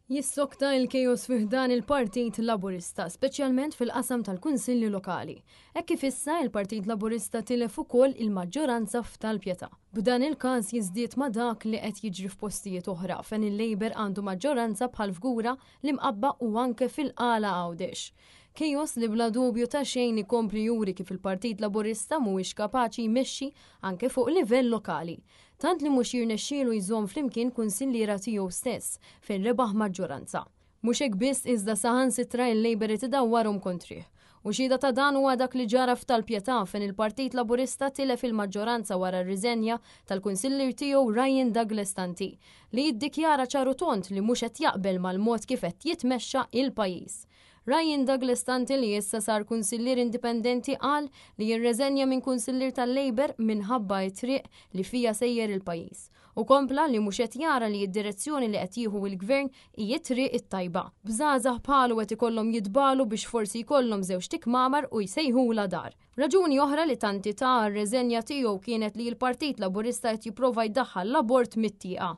Jissokta il-kejos fiħdan il-Partit Laburista, speċjalment fil-qasam tal-Kunsilli Lokali. Hekk kif issa il-Partit Laburista tilef ukoll il-maġġoranza f'Tal-Pjetà. B'dan il-każ jiżdied ma' dak li qed jiġri f'postijiet oħra fejn il-Labor għandu maġġoranza bħal fgura li mqabba u anke fil-qala Għawdex. Kejos li bla dubju ta' xejn ikompli juri kif il-Partit Laburista mhuwiex kapaċi jmexxi anke fuq livell lokali. Tant li mhux jirnexxielu jżomm flimkien kunsilliera tiegħu stess fejn rebaħ maġġoranza. Mhux hekk biss iżda saħansitra il-Labor idawwarhom kontrih. U xhieda ta' dan huwa dak li ġara f'Tal-Pjetà fejn il-Partit Laburista tilef il-maġġoranza wara r-riżenja tal-kunsillier tiegħu Ryan Douglas Tanti li jiddikjara ċaru tont li mhux qed jaqbel mal-mod kif qed jitmexxa il-pajjiż. Ryan Douglas Tanti li issa sar kunsillier indipendenti qal li jirreżenja minn kunsillier tal-Labor minħabba t-triq li fija sejjer il-pajjiż. U kompla li mhux qed jara li d-direzzjoni li qed jieħu l-gvern hija triq it-tajba. Bżgħażagħ bħalu qed ikollhom jitbalu biex forsi jkollhom żewġ tikmamar u jsejħula dar. Raġuni oħra li Tanti ta' r-reżenja tiegħu kienet li l-Partit Laburista qed jipprova jdaħħal l-abort mit-tieqa.